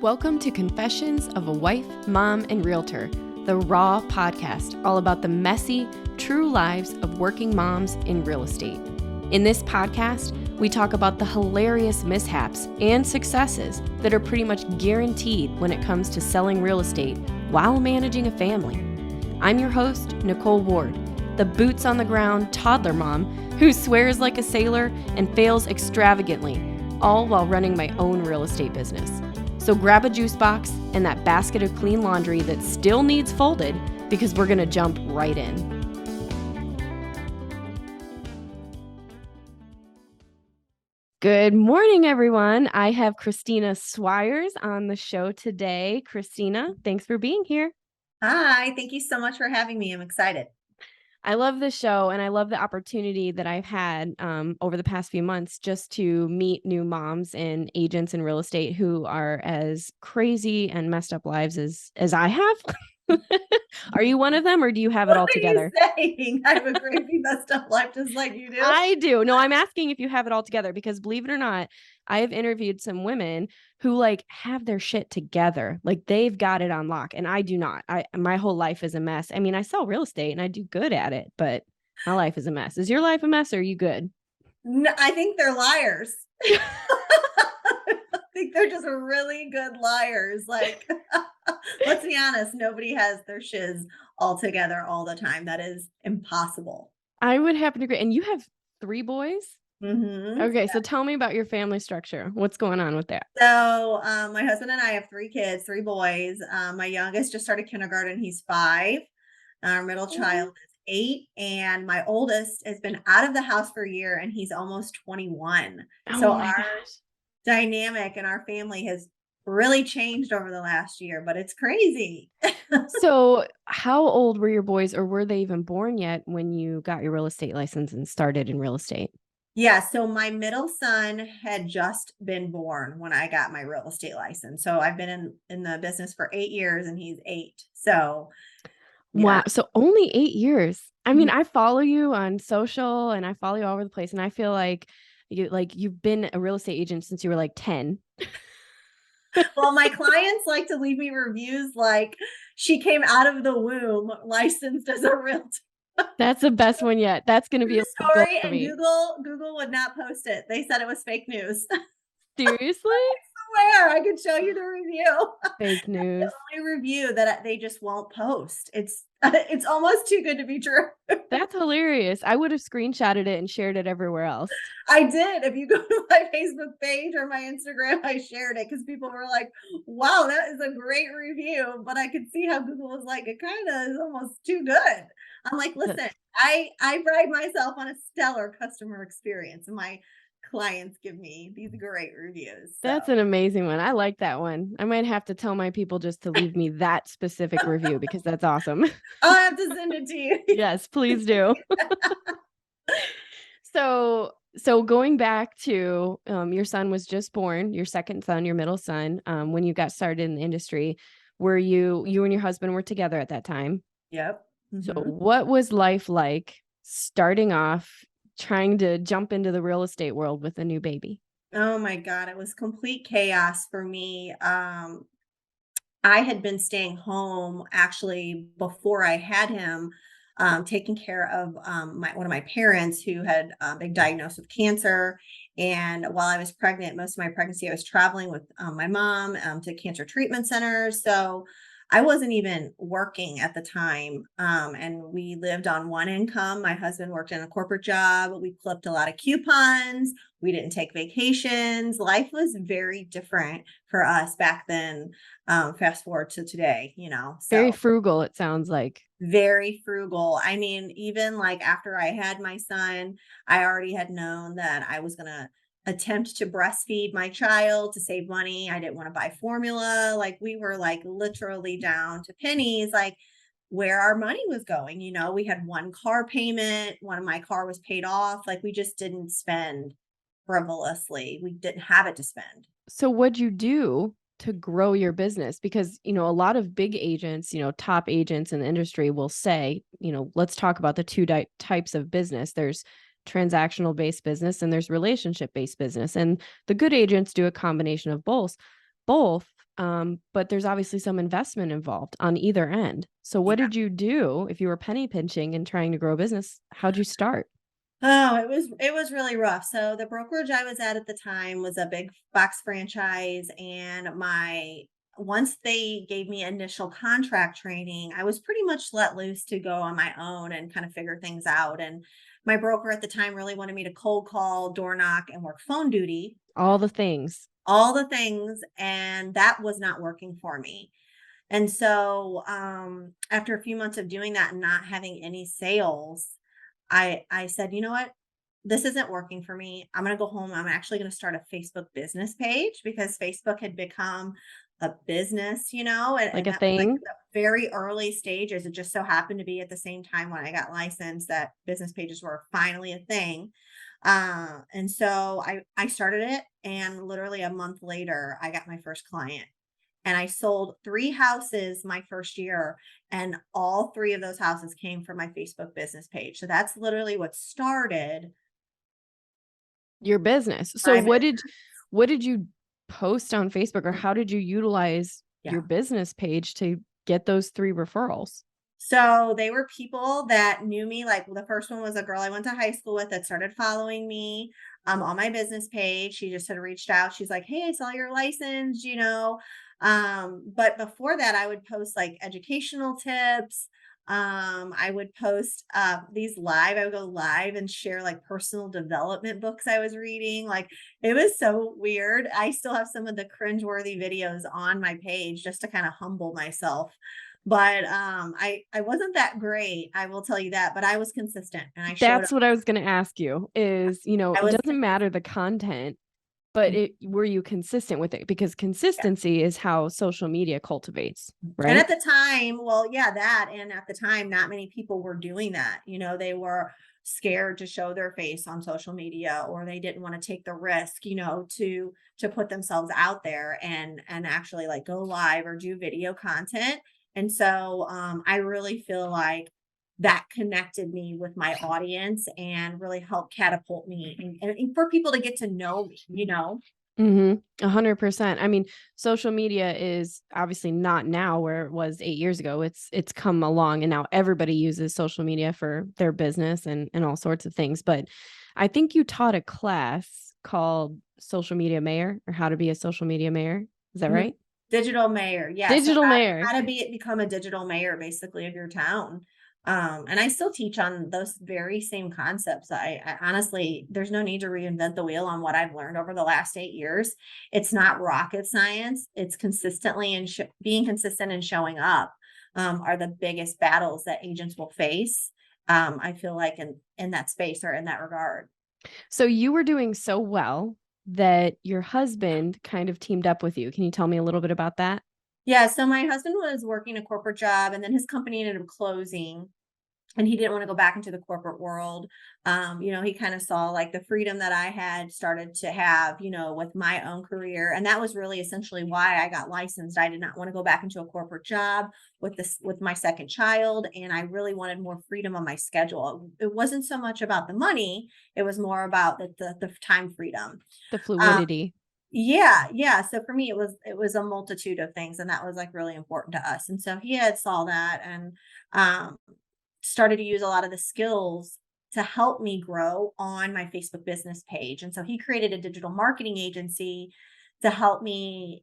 Welcome to Confessions of a Wife, Mom, and Realtor, the Raw podcast, all about the messy, true lives of working moms in real estate. In this podcast, we talk about the hilarious mishaps and successes that are pretty much guaranteed when it comes to selling real estate while managing a family. I'm your host, Nicole Ward, the boots on the ground toddler mom who swears like a sailor and fails extravagantly, all while running my own real estate business. So grab a juice box and that basket of clean laundry that still needs folded, because we're going to jump right in. Good morning, everyone. I have Christina Swyers on the show today. Christina, thanks for being here. Hi, thank you so much for having me. I'm excited. I love this show, and I love the opportunity that I've had over the past few months just to meet new moms and agents in real estate who are as crazy and messed up lives as I have. Are you one of them, or do you have it all together? What are you saying? I have a crazy messed up life just like you do. I do. No, I'm asking if you have it all together, because believe it or not, I have interviewed some women who have their shit together. Like they've got it on lock, and I do not. My whole life is a mess. I mean, I sell real estate and I do good at it, but my life is a mess. Is your life a mess, or are you good? No, I think they're liars. I think they're just really good liars. Let's be honest, nobody has their shiz all together all the time. That is impossible. I would happen to agree. And you have 3 boys? Mm-hmm. Okay, so tell me about your family structure. What's going on with that? So my husband and I have 3 kids, 3 boys. My youngest just started kindergarten. He's 5. Our middle child is 8, and my oldest has been out of the house for a year, and he's almost 21. So Oh my our gosh. dynamic in our family has really changed over the last year, but it's crazy. So how old were your boys, or were they even born yet when you got your real estate license and started in real estate? Yeah, so my middle son had just been born when I got my real estate license. So I've been in the business for 8 years, and he's 8. So yeah. Wow. So only 8 years. I mean, I follow you on social and I follow you all over the place, and I feel like you've been a real estate agent since you were like 10. Well, my clients like to leave me reviews like she came out of the womb licensed as a realtor. That's the best one yet. That's going to be True a goal story, for and me. Google would not post it. They said it was fake news. Seriously? Where I could show you the review. Fake news. The only review that they just won't post. It's almost too good to be true. That's hilarious. I would have screenshotted it and shared it everywhere else. I did. If you go to my Facebook page or my Instagram, I shared it because people were like, wow, that is a great review. But I could see how Google was like, it kind of is almost too good. I'm like, listen, I pride myself on a stellar customer experience, and my clients give me these great reviews. So. That's an amazing one. I like that one. I might have to tell my people just to leave me that specific review, because that's awesome. I'll have to send it to you. Yes, please do. So going back to your son was just born, your second son, your middle son, when you got started in the industry, were you and your husband were together at that time? Yep. So Mm-hmm. what was life like starting off, trying to jump into the real estate world with a new baby? Oh my God, it was complete chaos for me. I had been staying home actually before I had him, taking care of one of my parents who had been diagnosed with cancer. And while I was pregnant, most of my pregnancy, I was traveling with my mom to cancer treatment centers. So I wasn't even working at the time. And we lived on one income. My husband worked in a corporate job. We clipped a lot of coupons. We didn't take vacations. Life was very different for us back then. Fast forward to today, Very so frugal, it sounds like. very frugal. I mean, even like after I had my son, I already had known that I was going to attempt to breastfeed my child to save money. I didn't want to buy formula. Like we were like literally down to pennies, like where our money was going. We had one car payment. One of my car was paid off. Like we just didn't spend frivolously. We didn't have it to spend. So what'd you do to grow your business? Because, a lot of big agents, top agents in the industry will say, let's talk about the two types of business. There's transactional based business and there's relationship based business. And the good agents do a combination of both. but there's obviously some investment involved on either end. So what Yeah. did you do if you were penny pinching and trying to grow a business? How'd you start? Oh, it was really rough. So the brokerage I was at the time was a big box franchise, and my once they gave me initial contract training, I was pretty much let loose to go on my own and kind of figure things out. And my broker at the time really wanted me to cold call, door knock, and work phone duty, All the things. all the things, and that was not working for me. And so after a few months of doing that and not having any sales, I said, you know what? This isn't working for me. I'm going to go home. I'm actually going to start a Facebook business page because Facebook had become a business, and, Like and a that was like thing? the very early stages. It just so happened to be at the same time when I got licensed that business pages were finally a thing. And so I started it, and literally a month later, I got my first client. And I sold 3 houses my first year, and all 3 of those houses came from my Facebook business page. So that's literally what started Your business. So my what did you post on Facebook, or how did you utilize yeah. your business page to get those 3 referrals? So they were people that knew me. Like the first one was a girl I went to high school with that started following me on my business page. She just had reached out. She's like, "Hey, I saw your license." But before that, I would post like educational tips. I would post these live. I would go live and share like personal development books I was reading. Like it was so weird. I still have some of the cringeworthy videos on my page just to kind of humble myself. But I wasn't that great, I will tell you that, but I was consistent and I showed up. That's what I was going to ask you is, I it was doesn't matter the content, but were you consistent with it? Because consistency is how social media cultivates, And right? at the time, well, yeah, that, and at the time, not many people were doing that. They were scared to show their face on social media, or they didn't want to take the risk, to put themselves out there and actually like go live or do video content. And so I really feel like that connected me with my audience and really helped catapult me and for people to get to know me. 100%. I mean, social media is obviously not now where it was 8 years ago. It's come along, and now everybody uses social media for their business and all sorts of things. But I think you taught a class called Social Media Mayor, or how to be a social media mayor. Is that Mhm. right? Digital mayor, yeah, so Digital how mayor. how to become a digital mayor, basically, of your town, and I still teach on those very same concepts. I honestly, there's no need to reinvent the wheel on what I've learned over the last 8 years. It's not rocket science. It's consistently and being consistent and showing up, are the biggest battles that agents will face, I feel like in that space or in that regard. So you were doing so well that your husband kind of teamed up with you. Can you tell me a little bit about that? Yeah, so my husband was working a corporate job, and then his company ended up closing, and he didn't want to go back into the corporate world. He kind of saw like the freedom that I had started to have, with my own career. And that was really essentially why I got licensed. I did not want to go back into a corporate job with my second child. And I really wanted more freedom on my schedule. It wasn't so much about the money, it was more about the time freedom. The Um, fluidity. yeah, yeah. So for me, it was a multitude of things, and that was like really important to us. And so he had saw that and um started to use a lot of the skills to help me grow on my Facebook business page. And so he created a digital marketing agency to help me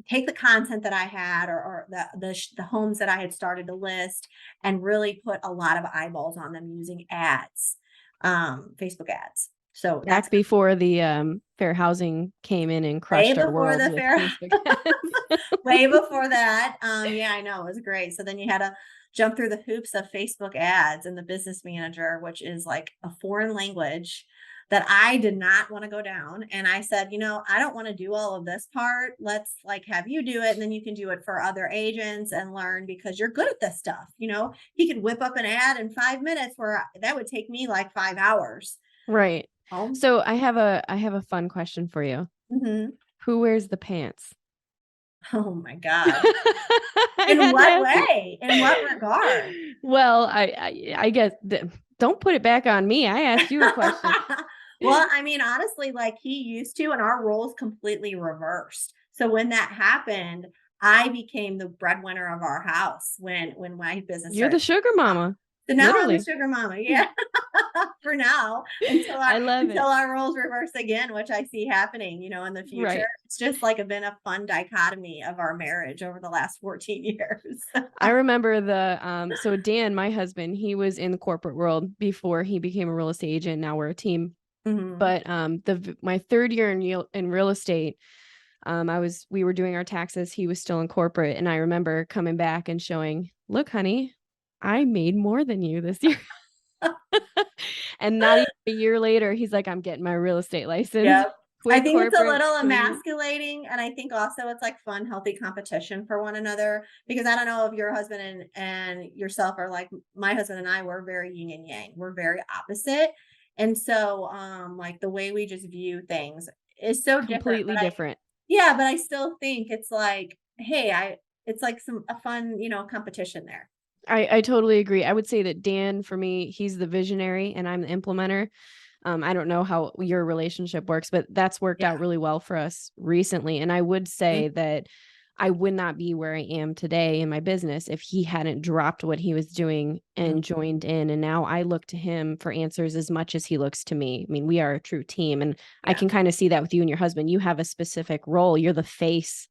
take the content that I had, or the homes that I had started to list, and really put a lot of eyeballs on them using ads, Facebook ads. So that's Back before the fair housing came in and way crushed our before world the with fair. Facebook ads. Way before that. Yeah, I know, it was great. So then you had to jump through the hoops of Facebook ads and the business manager, which is like a foreign language that I did not want to go down. And I said, I don't want to do all of this part. Let's like have you do it, and then you can do it for other agents and learn, because you're good at this stuff. He could whip up an ad in 5 minutes where that would take me like 5 hours. Right. Oh, So I have a fun question for you. mhm. Who wears the pants? Oh my God. I In had to what ask you. way? In what regard? Well, I guess don't put it back on me. I asked you a question. Well, I mean, honestly, like he used to, and our roles completely reversed. So when that happened, I became the breadwinner of our house when my business You're started. the sugar mama, So now I'm the literally. sugar mama. Yeah. For now, I love until it. our roles reverse again, which I see happening, in the future. Right. It's just like been a fun dichotomy of our marriage over the last 14 years. I remember so Dan, my husband, he was in the corporate world before he became a real estate agent. Now we're a team. Mhm. But my third year in real estate, we were doing our taxes. He was still in corporate, and I remember coming back and showing, look, honey, I made more than you this year. And not even a year later, he's like, I'm getting my real estate license. Yep. I Quit think it's a corporate. little Clean. emasculating, and I think also it's like fun, healthy competition for one another, because I don't know if your husband and yourself are like my husband and I were very yin and yang. We're very opposite. And so like the way we just view things is so different. Completely different. Yeah, but I still think it's like, hey, it's like a fun, competition there. I totally agree. I would say that Dan, for me, he's the visionary and I'm the implementer. I don't know how your relationship works, but that's worked Yeah. out really well for us recently. And I would Mhm. say that I would not be where I am today in my business if he hadn't dropped what he was doing Mhm. and joined in. And now I look to him for answers as much as he looks to me. I mean, we are a true team. And I Yeah. can kind of see that with you and your husband. You have a specific role. You're the face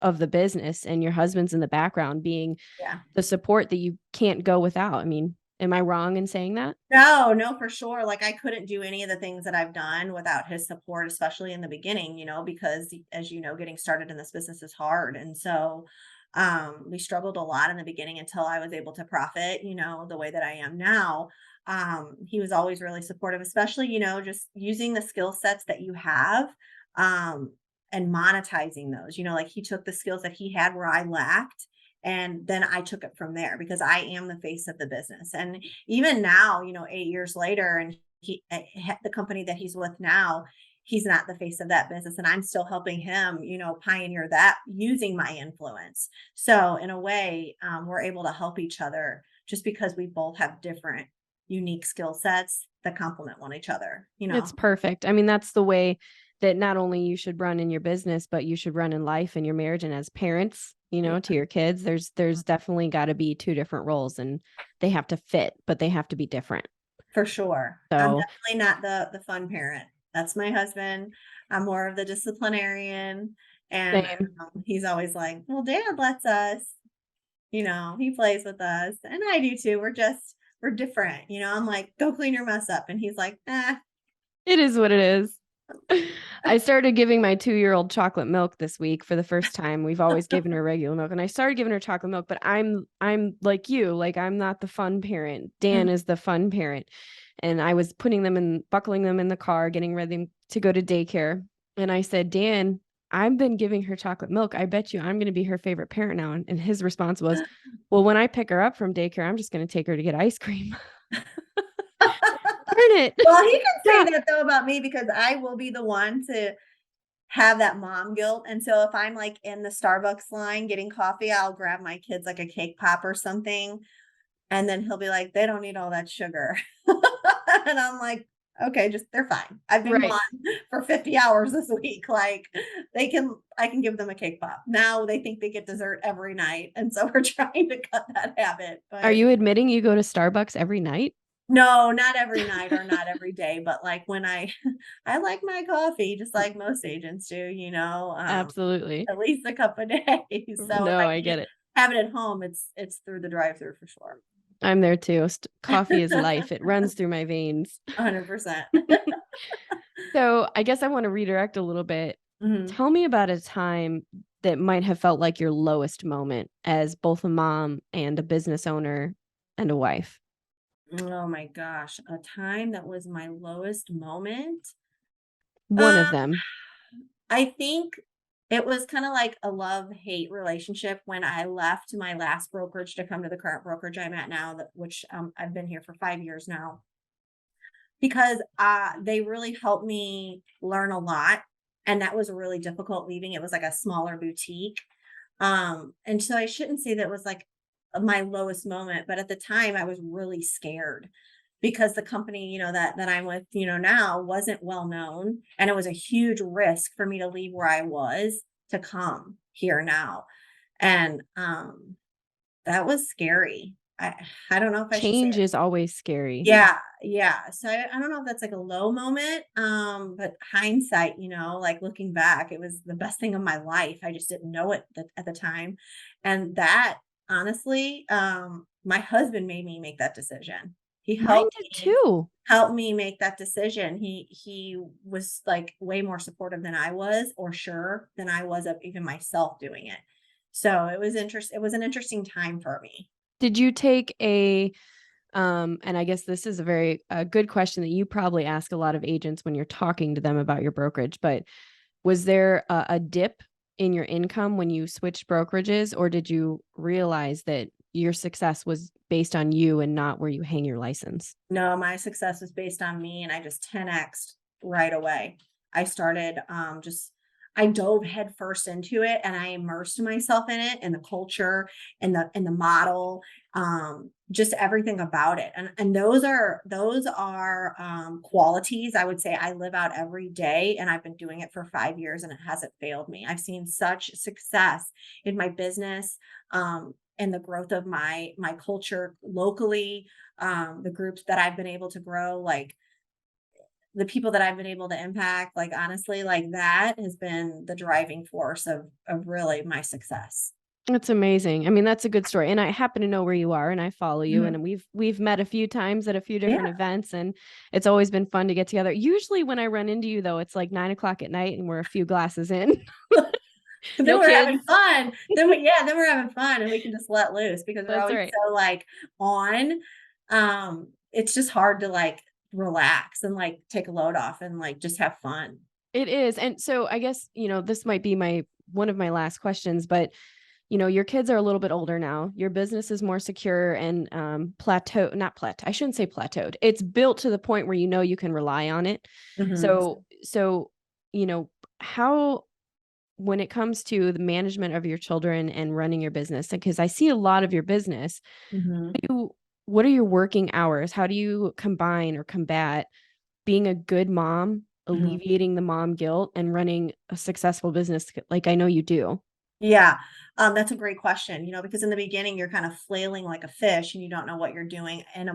of the business, and your husband's in the background being Yeah. the support that you can't go without. I mean, am I wrong in saying that? No, no, for sure. Like I couldn't do any of the things that I've done without his support, especially in the beginning, because as you know, getting started in this business is hard. And so we struggled a lot in the beginning until I was able to profit, the way that I am now. He was always really supportive, especially, just using the skill sets that you have and monetizing those. Like he took the skills that he had where I lacked. And then I took it from there because I am the face of the business. And even now, 8 years later, and the company that he's with now, he's not the face of that business, and I'm still helping him, pioneer that using my influence. So in a way, we're able to help each other just because we both have different, unique skill sets that complement one each other. It's perfect. I mean, that's the way that not only you should run in your business, but you should run in life and your marriage and as parents, Yeah, to your kids. There's definitely got to be two different roles and they have to fit, but they have to be different. for sure. I'm So definitely not the fun parent. That's my husband. I'm more of the disciplinarian, and same. he's always like, "Well, Dad lets us." He plays with us, and I do too. We're different. I'm like, "Go clean your mess up." And he's like, It is what it is. I started giving my 2-year-old chocolate milk this week for the first time. We've always given her regular milk, and I started giving her chocolate milk, but I'm like you, like I'm not the fun parent. Dan "Mm, is the fun parent. And I was buckling them in the car, getting ready to go to daycare. And I said, Dan, I've been giving her chocolate milk. I bet you I'm going to be her favorite parent now. And his response was, well, when I pick her up from daycare, I'm just going to take her to get ice cream. Darn it. Well, he can say Yeah. that though about me because I will be the one to have that mom guilt. And so if I'm like in the Starbucks line getting coffee, I'll grab my kids like a cake pop or something. And then he'll be like, "They don't need all that sugar." And I'm like, "Okay, just they're fine. I've been Right. gone for 50 hours this week. Like I can give them a cake pop." Now they think they get dessert every night. And so we're trying to cut that habit. Are But you admitting you go to Starbucks every night? no, not every night or not every day. But like when I like my coffee, just like most agents do, Absolutely. at least a cup a day. So if No, I I can't get it. have it at home, it's through the drive through for sure. I'm there too. Coffee is life. It runs through my veins. 100%. So I guess I want to redirect a little bit. Mhm. Tell me about a time that might have felt like your lowest moment as both a mom and a business owner and a wife. Oh my gosh, a time that was my lowest moment? One Um, of them. I think it was kinda like a love-hate relationship when I left my last brokerage to come to the current brokerage I'm at now, which, I've been here for 5 years now, because, they really helped me learn a lot, and that was really difficult leaving. It was like a smaller boutique. And so I shouldn't say that was like my lowest moment, but at the time I was really scared because the company, that I'm with, now wasn't well known. And it was a huge risk for me to leave where I was to come here now. And that was scary. I don't know if I should say Change it. is always scary. Yeah, yeah. So I don't know if that's like a low moment, but hindsight, like looking back, it was the best thing of my life. I just didn't know it at the time. And that honestly, my husband made me make that decision. He Mine did too. helped me make that decision. He was like way more supportive than I was, or sure than I was of even myself doing it. So it was an interesting time for me. Did you take and I guess this is a very good question that you probably ask a lot of agents when you're talking to them about your brokerage, but was there a dip in your income when you switched brokerages, or did you realize that your success was based on you and not where you hang your license? No, my success was based on me, and I just 10x'd right away. I started just I dove headfirst into it, and I immersed myself in it, and the culture and the model, just everything about it. And those are qualities I would say I live out every day, and I've been doing it for 5 years and it hasn't failed me. I've seen such success in my business, and the growth of my culture locally, the groups that I've been able to grow, like the people that I've been able to impact, like honestly, like that has been the driving force of really my success. That's amazing. I mean, that's a good story. And I happen to know where you are and I follow you, Mhm. and we've met a few times at a few different Yeah. events, and it's always been fun to get together. Usually when I run into you though, it's like 9 o'clock at night and we're a few glasses in. Then No we're having kids. fun. Then we're having fun and we can just let loose because we're That's always right. so like on. It's just hard to like relax and like take a load off and like just have fun. It is. And so I guess, this might be my one of my last questions, but your kids are a little bit older now. Your business is more secure and not plateau. I shouldn't say plateaued. It's built to the point where you can rely on it. Mhm. So, you know, how when it comes to the management of your children and running your business, because I see a lot of your business, Mhm. what are your working hours? How do you combine or combat being a good mom, Mhm. alleviating the mom guilt, and running a successful business like I know you do? Yeah, that's a great question, because in the beginning you're kind of flailing like a fish and you don't know what you're doing. And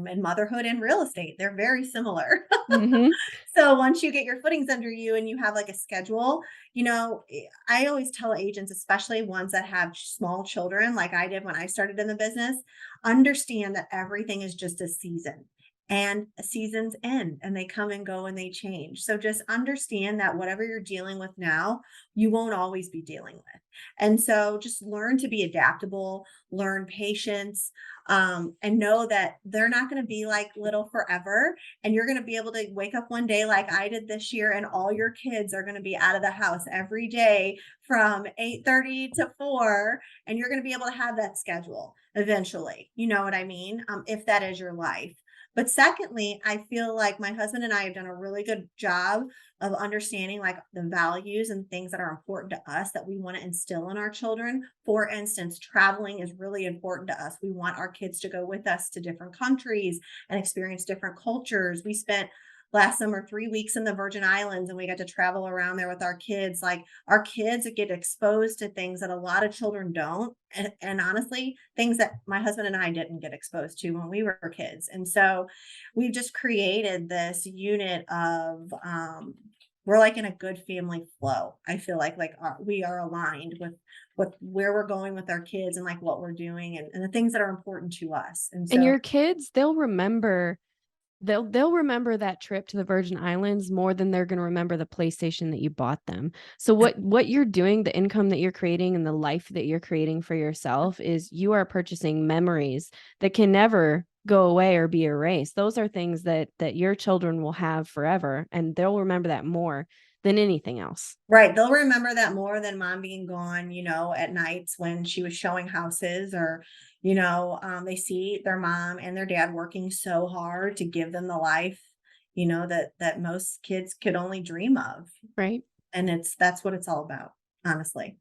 in motherhood and real estate, they're very similar. Mm-hmm. So once you get your footings under you and you have like a schedule, I always tell agents, especially ones that have small children, like I did when I started in the business, understand that everything is just a season. And seasons end and they come and go and they change. So just understand that whatever you're dealing with now, you won't always be dealing with. And so just learn to be adaptable, learn patience, and know that they're not going to be like little forever. And you're going to be able to wake up one day like I did this year, and all your kids are going to be out of the house every day from 8:30 to 4, and you're going to be able to have that schedule eventually. You know what I mean? If that is your life. But secondly, I feel like my husband and I have done a really good job of understanding like the values and things that are important to us that we want to instill in our children. For instance, traveling is really important to us. We want our kids to go with us to different countries and experience different cultures. We spent last summer 3 weeks in the Virgin Islands and we got to travel around there with our kids. Like our kids get exposed to things that a lot of children don't. And honestly, things that my husband and I didn't get exposed to when we were kids. And so we've just created this unit of we're like in a good family flow. I feel like we are aligned with where we're going with our kids and like what we're doing and the things that are important to us. And And so your kids, they'll remember that trip to the Virgin Islands more than they're going to remember the PlayStation that you bought them. So what you're doing, the income that you're creating and the life that you're creating for yourself is you are purchasing memories that can never go away or be erased. Those are things that your children will have forever, and they'll remember that more than anything else. right, they'll remember that more than mom being gone, at nights when she was showing houses or, they see their mom and their dad working so hard to give them the life, that most kids could only dream of. Right? And that's what it's all about, honestly.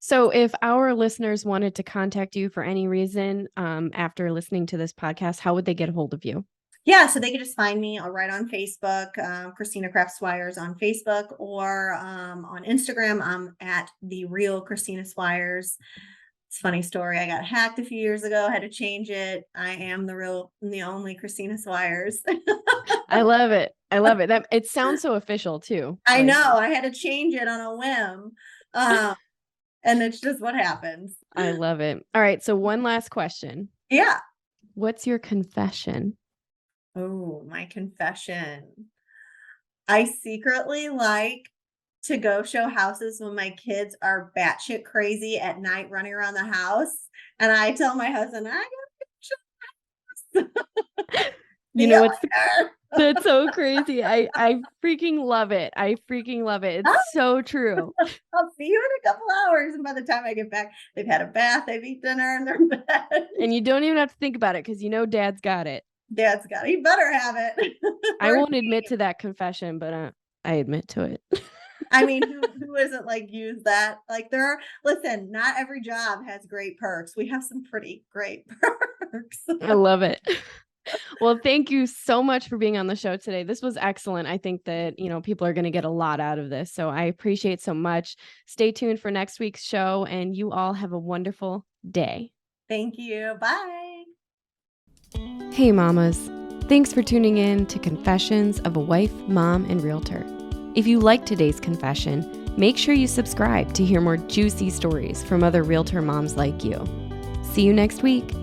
So, if our listeners wanted to contact you for any reason after listening to this podcast, how would they get a hold of you? Yeah, so they can just find me right on Facebook, Christina Swyers on Facebook, or on Instagram. I'm at the real Christina Swyers. It's a funny story. I got hacked a few years ago, had to change it. I am the real and the only Christina Swyers. I love it. I love it. That it sounds so official too. I Like, know I had to change it on a whim. Um, and it's just what happens. I love it. All right. So one last question. Yeah. What's your confession? Oh, my confession. I secretly like to go show houses when my kids are batshit crazy at night running around the house. And I tell my husband, I gotta show You see know you what's later. that's so crazy. I freaking love it. I freaking love it. It's so true. I'll see you in a couple hours. And by the time I get back, they've had a bath, they've eaten dinner, and they're in bed. And you don't even have to think about it because you know dad's got it. Dad's got it. He better have it. I won't admit to that confession, but I admit to it. I mean, who isn't like use that? Like listen, not every job has great perks. We have some pretty great perks. I love it. Well, thank you so much for being on the show today. This was excellent. I think that, people are going to get a lot out of this. So I appreciate so much. Stay tuned for next week's show, and you all have a wonderful day. Thank you. Bye. Hey, mamas. Thanks for tuning in to Confessions of a Wife, Mom, and Realtor. If you liked today's confession, make sure you subscribe to hear more juicy stories from other realtor moms like you. See you next week.